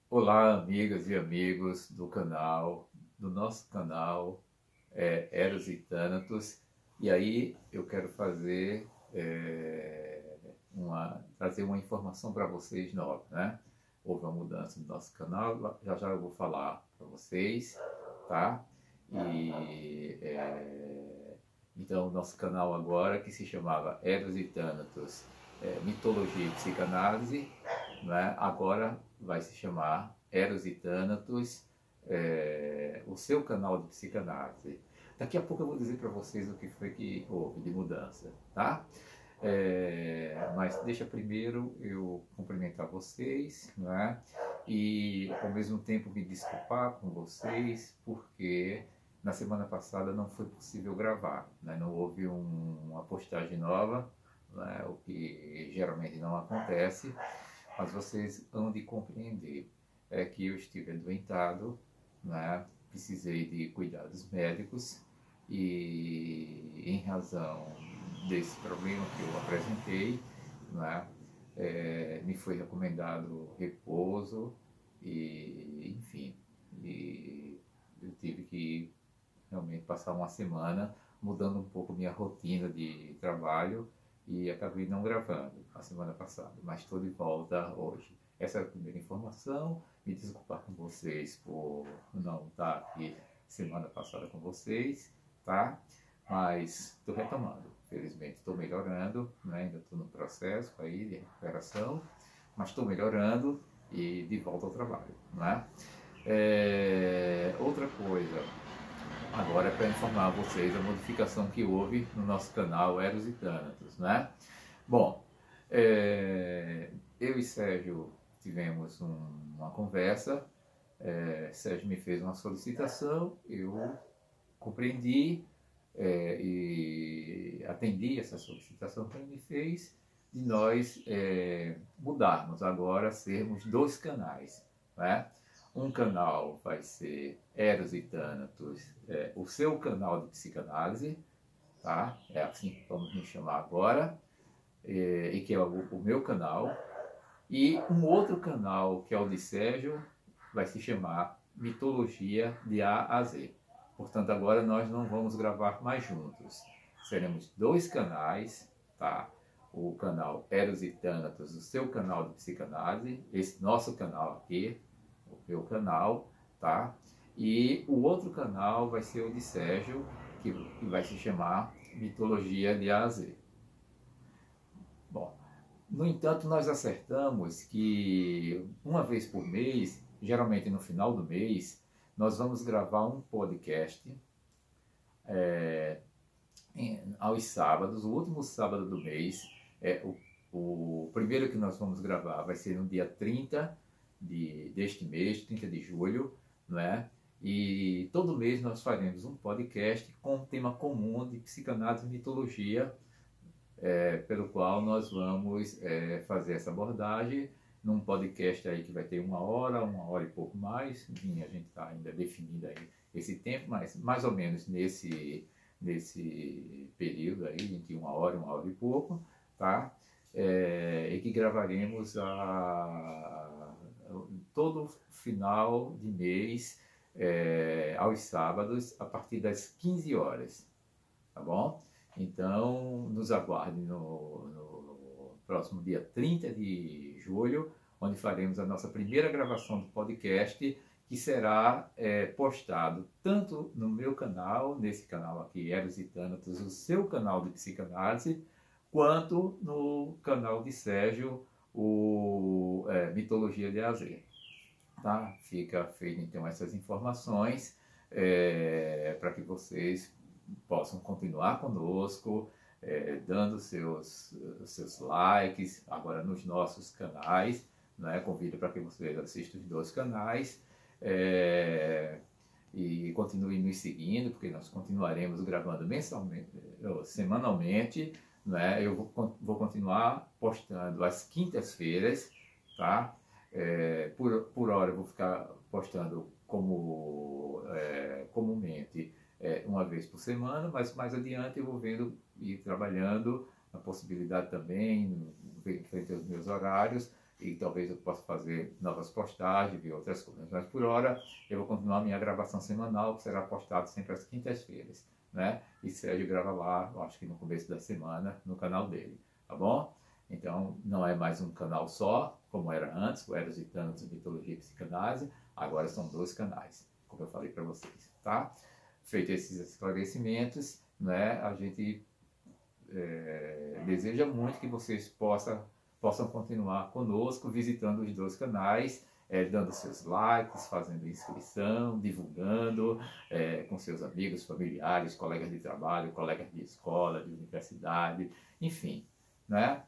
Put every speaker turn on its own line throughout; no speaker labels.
Olá, amigas e amigos do canal, do nosso canal Eros e Thanatos. E aí eu quero trazer uma informação para vocês nova, né? Houve uma mudança no nosso canal, já já eu vou falar para vocês, tá? Então, o nosso canal agora, que se chamava Eros e Thanatos, Mitologia e Psicanálise, né? Agora vai se chamar Eros e Thanatos, o seu canal de psicanálise. Daqui a pouco eu vou dizer para vocês o que foi que houve de mudança, tá? Mas deixa primeiro eu cumprimentar vocês, né? E ao mesmo tempo me desculpar com vocês, porque na semana passada não foi possível gravar, né? Não houve uma postagem nova, né? O que geralmente não acontece, mas vocês hão de compreender que eu estive adoentado, né? Precisei de cuidados médicos e em razão desse problema que eu apresentei, né? Me foi recomendado repouso enfim, e eu tive que realmente passar uma semana mudando um pouco minha rotina de trabalho e acabei não gravando a semana passada, mas estou de volta hoje. Essa é a primeira informação. Me desculpar com vocês por não estar aqui semana passada com vocês, tá? Mas estou retomando. Felizmente estou melhorando, né? Ainda estou no processo aí de recuperação, mas estou melhorando e de volta ao trabalho, né? Outra coisa, agora é para informar vocês a modificação que houve no nosso canal Eros e Thanatos, né? Bom, eu e Sérgio tivemos uma conversa, Sérgio me fez uma solicitação, eu compreendi e atendi essa solicitação que ele me fez de nós mudarmos agora, sermos dois canais, né? Um canal vai ser Eros e Thanatos, o seu canal de psicanálise, tá? É assim que vamos me chamar agora, e que é o meu canal. E um outro canal, que é o de Sérgio, vai se chamar Mitologia de A a Z. Portanto, agora nós não vamos gravar mais juntos. Seremos dois canais, tá? O canal Eros e Thanatos, o seu canal de psicanálise, esse nosso canal aqui, o meu canal, tá? E o outro canal vai ser o de Sérgio, que vai se chamar Mitologia de A a Z. Bom, no entanto, nós acertamos que uma vez por mês, geralmente no final do mês, nós vamos gravar um podcast aos sábados, o último sábado do mês. O primeiro que nós vamos gravar vai ser no dia 30 deste mês, 30 de julho, não é? E todo mês nós faremos um podcast com um tema comum de psicanálise e mitologia, pelo qual nós vamos fazer essa abordagem num podcast aí que vai ter uma hora e pouco mais. Enfim, a gente está ainda definindo aí esse tempo, mas mais ou menos nesse período aí, entre uma hora e pouco, tá? E que gravaremos todo final de mês, aos sábados, a partir das 15 horas, tá bom? Então, nos aguarde no próximo dia 30 de julho, onde faremos a nossa primeira gravação do podcast, que será postado tanto no meu canal, nesse canal aqui, Eros e Thanatos, o seu canal de psicanálise, quanto no canal de Sérgio, o Mitologia de AZ. Tá? Fica feito então essas informações para que vocês possam continuar conosco, dando seus likes agora nos nossos canais, né? Convido para que vocês assistam os dois canais e continuem nos seguindo, porque nós continuaremos gravando mensalmente, semanalmente, né? Eu vou continuar postando às quintas-feiras, tá? Por hora eu vou ficar postando comumente uma vez por semana, mas mais adiante eu vou ir trabalhando a possibilidade também, frente aos meus horários, e talvez eu possa fazer novas postagens e outras coisas. Mas por hora eu vou continuar a minha gravação semanal, que será postada sempre às quintas-feiras, né? E Sérgio grava lá, eu acho que no começo da semana, no canal dele, tá bom? Então não é mais um canal só, como era antes, o Eros e Thanatos, Mitologia e Psicanálise, agora são 2 canais, como eu falei para vocês, tá? Feito esses esclarecimentos, né, a gente deseja muito que vocês possam continuar conosco, visitando os 2 canais, dando seus likes, fazendo inscrição, divulgando com seus amigos, familiares, colegas de trabalho, colegas de escola, de universidade, enfim, né?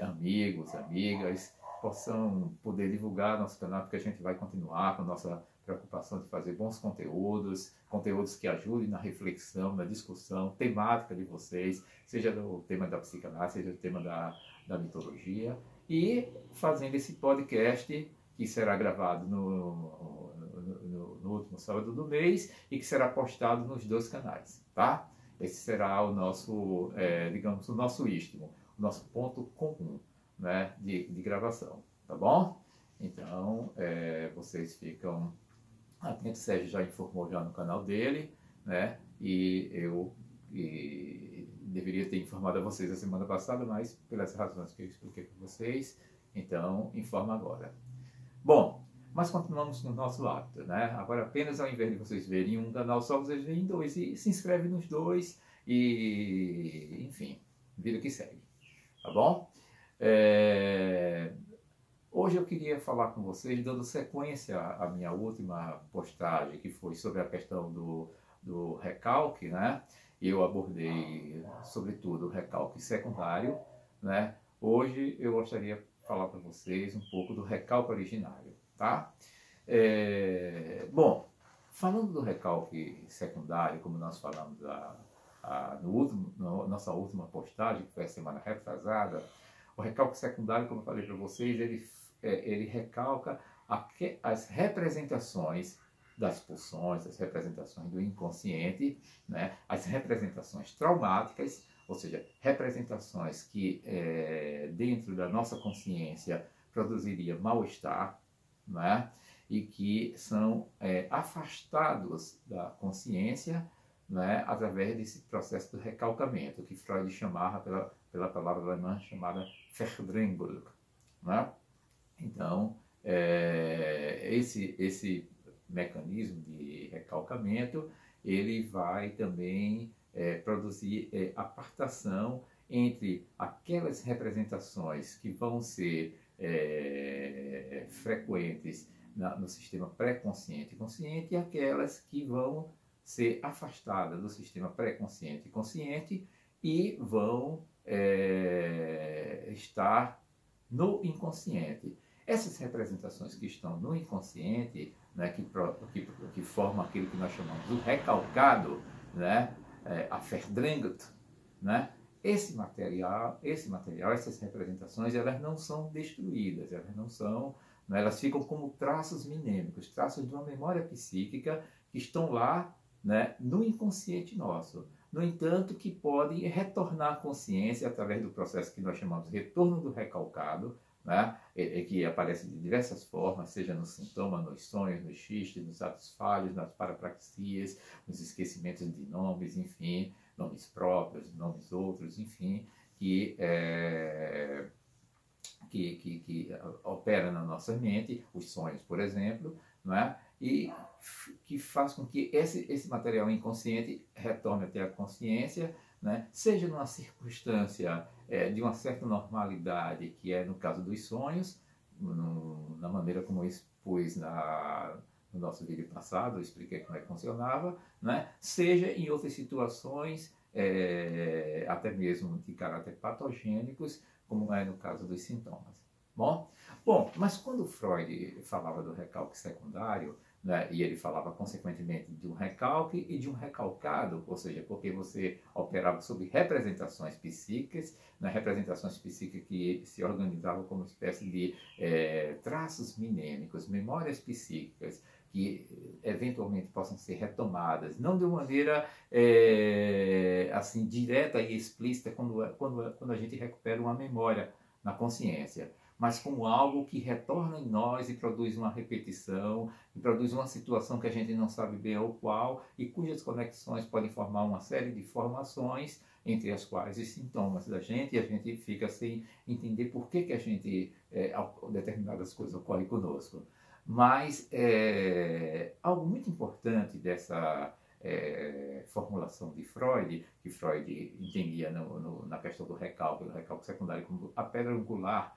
Amigos, amigas, possam poder divulgar nosso canal, porque a gente vai continuar com a nossa preocupação de fazer bons conteúdos, conteúdos que ajudem na reflexão, na discussão temática de vocês, seja do tema da psicanálise, seja do tema da mitologia, e fazendo esse podcast que será gravado no último sábado do mês e que será postado nos 2 canais, tá? Esse será o nosso, digamos, o nosso istmo, o nosso ponto comum, né, de gravação, tá bom? Então, vocês ficam atentos, o Sérgio já informou já no canal dele, né, e eu deveria ter informado a vocês a semana passada, mas pelas razões que eu expliquei para vocês, então informo agora. Bom, mas continuamos no nosso hábito, né? Agora apenas ao invés de vocês verem um canal só, vocês veem 2 e se inscrevem nos 2 e, enfim, vida que segue, tá bom? Hoje eu queria falar com vocês, dando sequência à minha última postagem, que foi sobre a questão do recalque, né? Eu abordei, sobretudo, o recalque secundário, né? Hoje eu gostaria de falar para vocês um pouco do recalque originário, tá? Bom, falando do recalque secundário, como nós falamos na nossa última postagem, que foi a semana retrasada, o recalque secundário, como eu falei para vocês, ele recalca as representações das pulsões, as representações do inconsciente, né? As representações traumáticas, ou seja, representações que dentro da nossa consciência produziria mal-estar, né? E que são afastados da consciência, né? Através desse processo do recalcamento, que Freud chamava pela palavra alemã chamada Verdrängung, né? Então, esse mecanismo de recalcamento, ele vai também produzir apartação entre aquelas representações que vão ser frequentes no sistema pré-consciente e consciente e aquelas que vão ser afastadas do sistema pré-consciente e consciente e vão estar no inconsciente. Essas representações que estão no inconsciente, né, que formam aquilo que nós chamamos do recalcado, né, a Verdrängung, né, esse material, essas representações, elas não são destruídas, elas não são, né, elas ficam como traços mnêmicos, traços de uma memória psíquica que estão lá, né, no inconsciente nosso. No entanto, que podem retornar à consciência através do processo que nós chamamos de retorno do recalcado, né? Que aparece de diversas formas, seja no sintoma, nos sonhos, nos xistes, nos atos falhos, nas parapraxias, nos esquecimentos de nomes, enfim, nomes próprios, nomes outros, enfim, que opera na nossa mente, os sonhos, por exemplo, não é? E que faz com que esse material inconsciente retorne até a consciência, né? Seja numa circunstância de uma certa normalidade, que é no caso dos sonhos, na maneira como eu expus no nosso vídeo passado, eu expliquei como é que funcionava, né? Seja em outras situações, até mesmo de caráter patogênicos, como é no caso dos sintomas. Bom, mas quando Freud falava do recalque secundário, né, e ele falava consequentemente de um recalque e de um recalcado, ou seja, porque você operava sobre representações psíquicas, né, representações psíquicas que se organizavam como uma espécie de traços mnêmicos, memórias psíquicas, que eventualmente possam ser retomadas, não de uma maneira assim direta e explícita quando a gente recupera uma memória na consciência, mas como algo que retorna em nós e produz uma repetição, e produz uma situação que a gente não sabe bem ao qual, e cujas conexões podem formar uma série de formações, entre as quais os sintomas da gente, e a gente fica sem entender por que a gente, determinadas coisas ocorrem conosco. Mas algo muito importante dessa formulação de Freud, que Freud entendia na questão do recálculo secundário como a pedra angular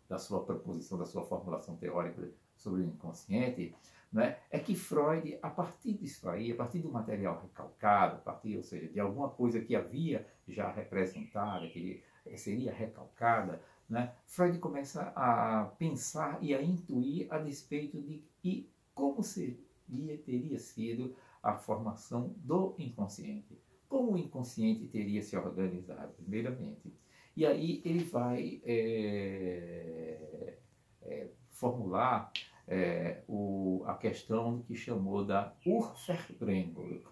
da sua proposição, da sua formulação teórica sobre o inconsciente, né, é que Freud, a partir disso aí, a partir do material recalcado, ou seja, de alguma coisa que havia já representada, que seria recalcada, né, Freud começa a pensar e a intuir a despeito de como teria sido a formação do inconsciente. Como o inconsciente teria se organizado, primeiramente. E aí ele vai formular a questão que chamou da Urverbrennung.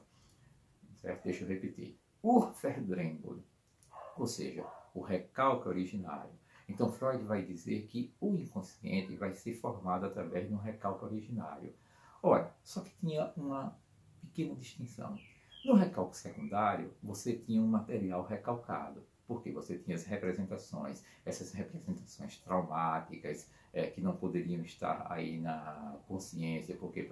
Certo? Deixa eu repetir. Urverbrennung, ou seja, o recalque originário. Então Freud vai dizer que o inconsciente vai ser formado através de um recalque originário. Ora, só que tinha uma pequena distinção. No recalque secundário, você tinha um material recalcado, porque você tinha as representações, essas representações traumáticas, que não poderiam estar aí na consciência, porque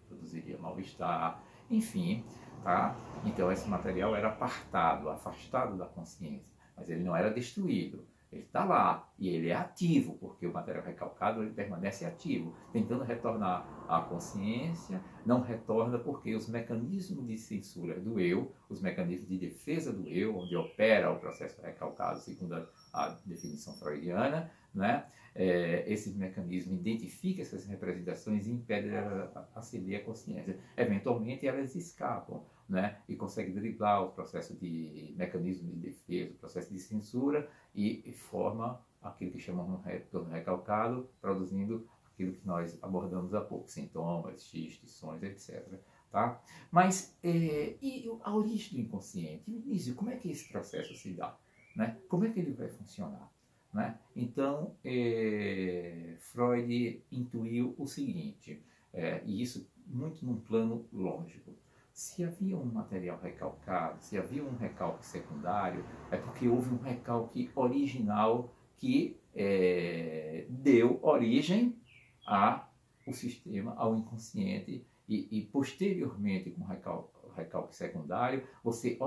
produziria mal-estar, enfim, tá? Então esse material era apartado, afastado da consciência, mas ele não era destruído. Ele está lá e ele é ativo, porque o material recalcado ele permanece ativo, tentando retornar à consciência, não retorna porque os mecanismos de censura do eu, os mecanismos de defesa do eu, onde opera o processo recalcado, segundo a definição freudiana, né? Esses mecanismos identificam essas representações e impedem ela aceder à consciência. Eventualmente elas escapam, né? E conseguem driblar o processo de mecanismo de defesa, o processo de censura, e forma aquilo que chamamos de retorno recalcado, produzindo aquilo que nós abordamos há pouco, sintomas, distinções, etc. Tá? Mas, e a origem do inconsciente? O início, como é que esse processo se dá? Né? Como é que ele vai funcionar? Né? Então, Freud intuiu o seguinte, e isso muito num plano lógico. Se havia um material recalcado, se havia um recalque secundário, é porque houve um recalque original que deu origem ao sistema, ao inconsciente, e posteriormente, com o recalque secundário, você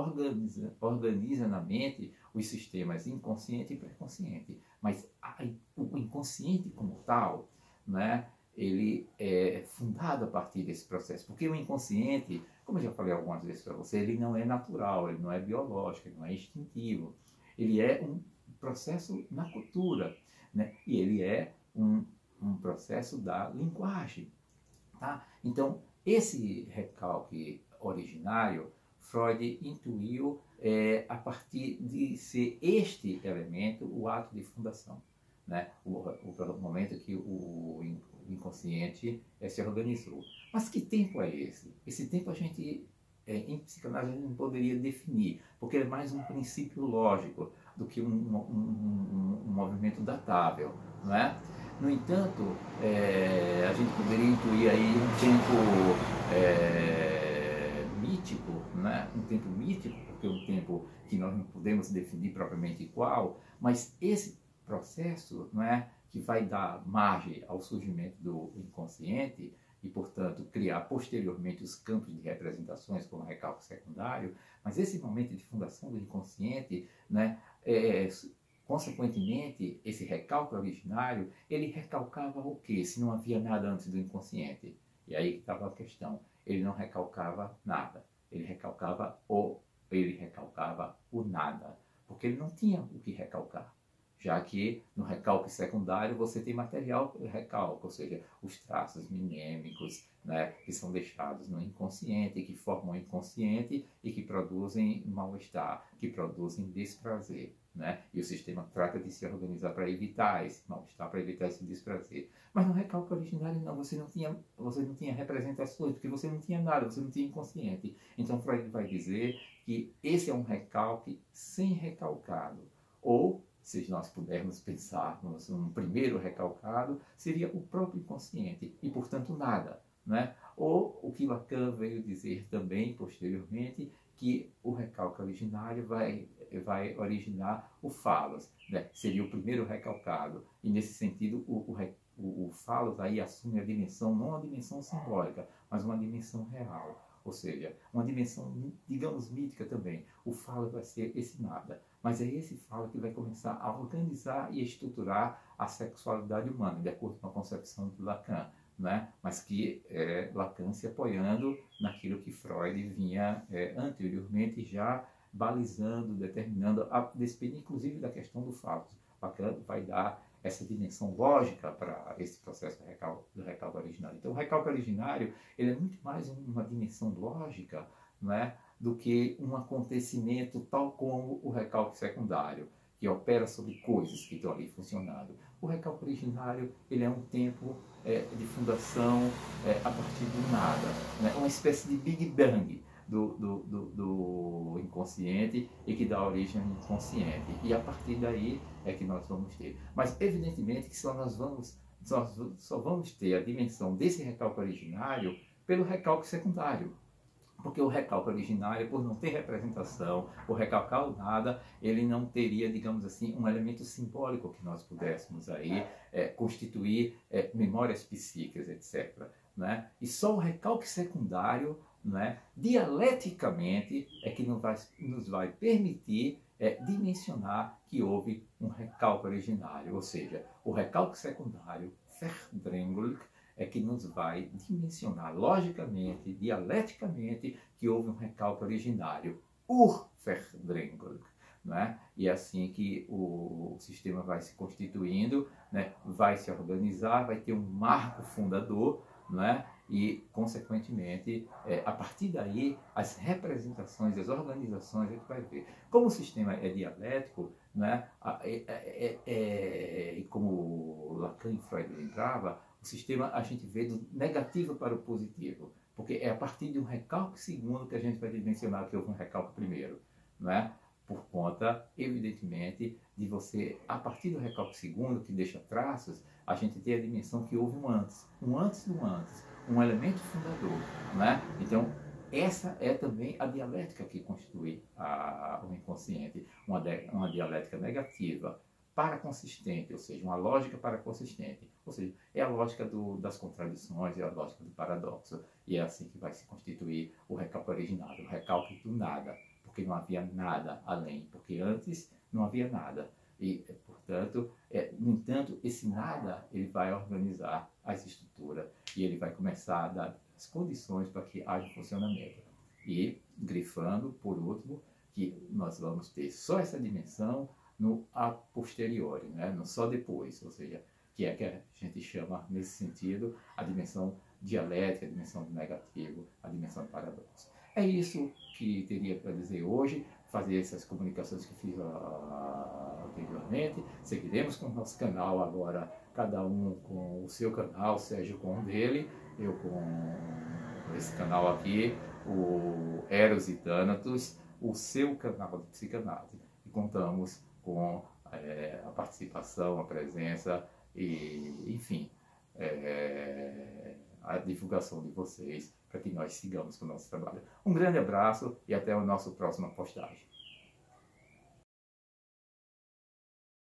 organiza na mente os sistemas inconsciente e pré-consciente. Mas o inconsciente como tal, né, ele é fundado a partir desse processo, porque o inconsciente, como eu já falei algumas vezes para você, ele não é natural, ele não é biológico, ele não é instintivo, ele é um processo na cultura, né? E ele é um processo da linguagem. Tá? Então, esse recalque originário, Freud intuiu a partir de ser este elemento o ato de fundação, né? O momento que o inconsciente se organizou. Mas que tempo é esse? Esse tempo a gente, em psicanálise, a gente não poderia definir, porque é mais um princípio lógico do que um movimento datável, não é? No entanto, a gente poderia intuir aí um tempo mítico, né? Um tempo mítico, porque é um tempo que nós não podemos definir propriamente qual, mas esse processo, não é, que vai dar margem ao surgimento do inconsciente e, portanto, criar posteriormente os campos de representações como recalque secundário, mas esse momento de fundação do inconsciente, né, consequentemente, esse recalque originário, ele recalcava o quê? Se não havia nada antes do inconsciente. E aí estava a questão. Ele não recalcava nada. Ele recalcava o nada. Porque ele não tinha o que recalcar. Já que no recalque secundário você tem material recalque, ou seja, os traços mnemênicos, né, que são deixados no inconsciente, que formam o inconsciente e que produzem mal-estar, que produzem desprazer. Né? E o sistema trata de se organizar para evitar esse mal-estar, para evitar esse desprazer. Mas no recalque originário não, você não tinha representações, porque você não tinha nada, você não tinha inconsciente. Então Freud vai dizer que esse é um recalque sem recalcado, ou se nós pudermos pensarmos um primeiro recalcado, seria o próprio inconsciente e, portanto, nada, né? Ou o que Lacan veio dizer também, posteriormente, que o recalque originário vai originar o falos, né? Seria o primeiro recalcado. E, nesse sentido, o falos aí assume a dimensão, não a dimensão simbólica, mas uma dimensão real. Ou seja, uma dimensão, digamos, mítica também. O falo vai ser esse nada. Mas é esse falo que vai começar a organizar e estruturar a sexualidade humana, de acordo com a concepção de Lacan. Né? Mas que Lacan se apoiando naquilo que Freud vinha anteriormente já balizando, determinando, a despeito inclusive da questão do falo. Lacan vai dar essa dimensão lógica para esse processo do recalque originário. Então, o recalque originário ele é muito mais uma dimensão lógica, não é, do que um acontecimento tal como o recalque secundário, que opera sobre coisas que estão ali funcionando. O recalque originário ele é um tempo de fundação a partir do nada, né? Uma espécie de Big Bang do inconsciente e que dá origem ao inconsciente. E a partir daí é que nós vamos ter. Mas evidentemente que só vamos ter a dimensão desse recalque originário pelo recalque secundário. Porque o recalque originário, por não ter representação, o recalcar o nada, ele não teria, digamos assim, um elemento simbólico que nós pudéssemos aí constituir memórias psíquicas, etc. Né? E só o recalque secundário, né, dialeticamente, é que nos vai permitir dimensionar que houve um recalque originário. Ou seja, o recalque secundário, Verdrängung, é que nos vai dimensionar logicamente, dialeticamente, que houve um recalque originário, Urverdrängung. Né? E é assim que o sistema vai se constituindo, né? Vai se organizar, vai ter um marco fundador, né? E, consequentemente, a partir daí, as representações, as organizações, a gente vai ver. Como o sistema é dialético, né? E como Lacan e Freud lembrava, o sistema a gente vê do negativo para o positivo, porque é a partir de um recalque segundo que a gente vai dimensionar que houve um recalque primeiro, não é? Por conta, evidentemente, de você, a partir do recalque segundo, que deixa traços, a gente tem a dimensão que houve um antes do antes, um elemento fundador, não é? Então, essa é também a dialética que constitui o inconsciente, uma dialética negativa, paraconsistente, ou seja, uma lógica paraconsistente. Ou seja, é a lógica das contradições, é a lógica do paradoxo. E é assim que vai se constituir o recalque originário, o recalque do nada, porque não havia nada além, porque antes não havia nada. E, portanto, no entanto, esse nada ele vai organizar as estruturas e ele vai começar a dar as condições para que haja funcionamento. E, grifando, por último, que nós vamos ter só essa dimensão no a posteriori, né? No só depois, ou seja, que a gente chama, nesse sentido, a dimensão dialética, a dimensão do negativo, a dimensão do paradoxo. É isso que teria para dizer hoje, fazer essas comunicações que fiz anteriormente. Seguiremos com o nosso canal agora, cada um com o seu canal, Sérgio com um dele, eu com esse canal aqui, o Eros e Thanatos, o seu canal de psicanálise. E contamos com a participação, a presença e, enfim, a divulgação de vocês para que nós sigamos com o nosso trabalho. Um grande abraço e até a nossa próxima postagem.